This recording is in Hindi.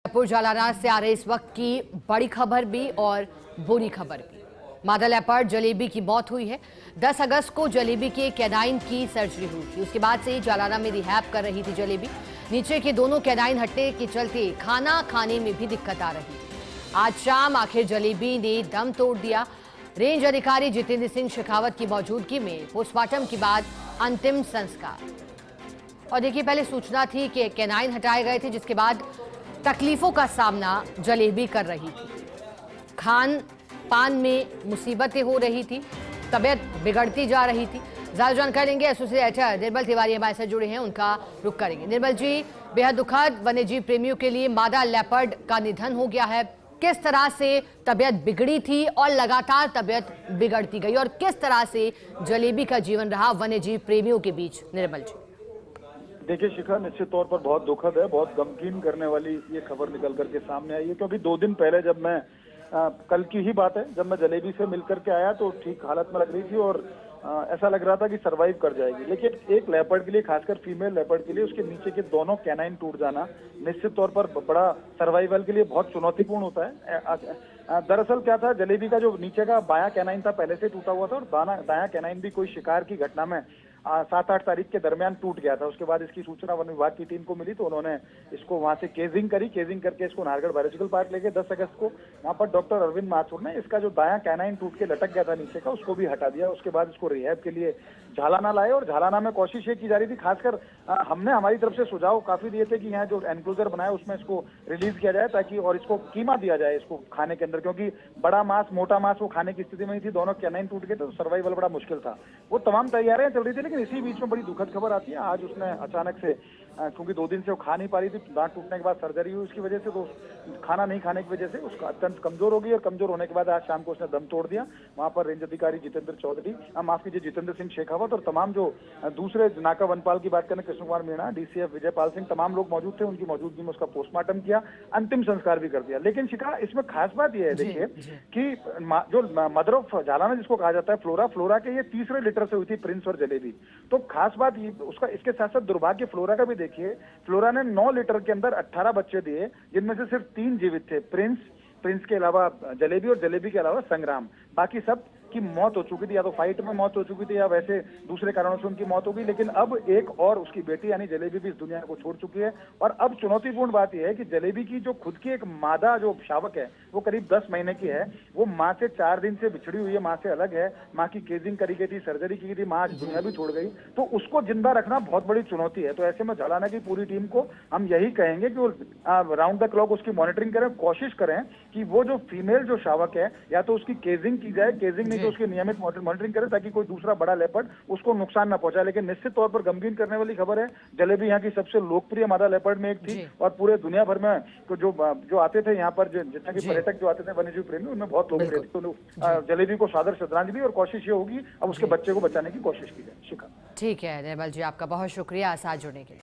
जयपुर जालाना से आ रही इस वक्त की बड़ी खबर भी और बुरी खबर भी। मादा लेपर्ड जलेबी की मौत हुई है। 10 अगस्त को जलेबी के कैनाइन की सर्जरी हुई थी। उसके बाद से ही जालाना में रिहैब कर रही थी जलेबी। नीचे के दोनों कैनाइन हटने के चलते खाना खाने में भी दिक्कत आ रही। आज शाम आखिर जलेबी ने दम तोड़ दिया। रेंज अधिकारी जितेंद्र सिंह शेखावत की मौजूदगी में पोस्टमार्टम के बाद अंतिम संस्कार। और देखिए, पहले सूचना थी कि कैनाइन हटाए गए थे, जिसके बाद तकलीफों का सामना जलेबी कर रही थी। खान पान में मुसीबतें हो रही थी, तबीयत बिगड़ती जा रही थी। ज्यादा जानकारी लेंगे एसोसिएट एडिटर निर्मल तिवारी हमारे साथ जुड़े हैं, उनका रुख करेंगे। निर्मल जी, बेहद दुखद वन्यजीव प्रेमियों के लिए मादा लेपर्ड का निधन हो गया है। किस तरह से तबीयत बिगड़ी थी और लगातार तबीयत बिगड़ती गई, और किस तरह से जलेबी का जीवन रहा वन्यजीव प्रेमियों के बीच? निर्मल जी। देखिए शिखा, निश्चित तौर पर बहुत दुखद है, बहुत गमगीन करने वाली ये खबर निकल करके सामने आई है। क्योंकि 2 दिन पहले जब मैं कल की ही बात है, जब मैं जलेबी से मिल करके आया तो ठीक हालत में लग रही थी और ऐसा लग रहा था कि सरवाइव कर जाएगी। लेकिन एक लेपर्ड के लिए, खासकर फीमेल लेपर्ड के लिए, उसके नीचे के दोनों कैनाइन टूट जाना निश्चित तौर पर बड़ा सर्वाइवल के लिए बहुत चुनौतीपूर्ण होता है। दरअसल क्या था, जलेबी का जो नीचे का बायां कैनाइन था पहले से टूटा हुआ था और दायां कैनाइन भी कोई शिकार की घटना में 7-8 तारीख के दरमियान टूट गया था। उसके बाद इसकी सूचना वन विभाग की टीम को मिली तो उन्होंने इसको वहां से केजिंग करी। केजिंग करके इसको नाहरगढ़ बायोलॉजिकल पार्क ले गए 10 अगस्त को। वहां पर डॉक्टर अरविंद माथुर ने इसका जो दायां कैनाइन टूट के लटक गया था नीचे का, उसको भी हटा दिया। उसके बाद इसको रिहैब के लिए झालाना लाए और झालाना में कोशिश ये की जा रही थी, खासकर हमने हमारी तरफ से सुझाव काफी दिए थे कि यहाँ जो एनक्लोजर बनाया उसमें इसको रिलीज किया जाए ताकि, और इसको कीमा दिया जाए इसको खाने के अंदर, क्योंकि बड़ा मांस, मोटा मांस वो खाने की स्थिति में नहीं थी। दोनों कैनाइन टूट गए तो सर्वाइवल बड़ा मुश्किल था। वो तमाम तैयारियां चल रही थी, लेकिन इसी बीच में बड़ी दुखद खबर आती है। आज उसने अचानक से, क्योंकि 2 दिन से वो खा नहीं पा रही थी, दांत टूटने के बाद सर्जरी हुई उसकी वजह से, तो खाना नहीं खाने की वजह से उसका अत्यंत कमजोर हो गई और कमजोर होने के बाद आज शाम को उसने दम तोड़ दिया। वहां पर रेंज अधिकारी जितेंद्र सिंह शेखावत और तमाम जो दूसरे नाका वनपाल की बात करें, कृष्ण कुमार मीणा, डीसीएफ विजयपाल सिंह, तमाम लोग मौजूद थे। उनकी मौजूदगी में उसका पोस्टमार्टम किया, अंतिम संस्कार भी कर दिया। लेकिन शिखा, इसमें खास बात यह है, देखिए कि जो मदर ऑफ जालाना जिसको कहा जाता है, फ्लोरा के ये तीसरे लिटर से हुई थी, प्रिंस और जलेबी। तो खास बात उसका, इसके साथ साथ दुर्भाग्य फ्लोरा का भी देखिए। फ्लोरा ने 9 लीटर के अंदर 18 बच्चे दिए, जिनमें से सिर्फ 3 जीवित थे, प्रिंस के अलावा जलेबी और जलेबी के अलावा संग्राम। बाकी सब की मौत हो चुकी थी, या तो फाइट में मौत हो चुकी थी या वैसे दूसरे कारणों से उनकी मौत हो गई। लेकिन अब एक और उसकी बेटी यानी जलेबी भी इस दुनिया को छोड़ चुकी है। और अब चुनौतीपूर्ण बात यह है कि जलेबी की जो खुद की एक मादा जो शावक है, वो करीब 10 महीने की है। वो माँ से 4 दिन से बिछड़ी हुई है, माँ से अलग है। माँ की केजिंग करी गई थी, सर्जरी की गई थी, माँ आज दुनिया भी छोड़ गई। तो उसको जिंदा रखना बहुत बड़ी चुनौती है। तो ऐसे में झालाना की पूरी टीम को हम यही कहेंगे कि वो राउंड द क्लॉक उसकी मॉनिटरिंग करें, कोशिश करें कि वो जो फीमेल जो शावक है, या तो उसकी केजिंग की जाए, केजिंग नहीं तो उसकी नियमित मॉनिटरिंग करें ताकि कोई दूसरा बड़ा लेपर्ड उसको नुकसान ना पहुंचाए। लेकिन निश्चित तौर पर गमगीन करने वाली खबर है, जलेबी यहाँ की सबसे लोकप्रिय मादा लेपर्ड में एक थी और पूरे दुनिया भर में जो आते थे यहाँ पर, जितना कि पर्यटक जो आते थे वन्यजीव प्रेमी, उनमें बहुत लोकप्रिय थी। तो जलेबी को सादर श्रद्धांजलि, और कोशिश ये होगी अब उसके बच्चे को बचाने की कोशिश की जाए। शिखा, ठीक है निर्मल जी, आपका बहुत शुक्रिया साथ जुड़ने के लिए।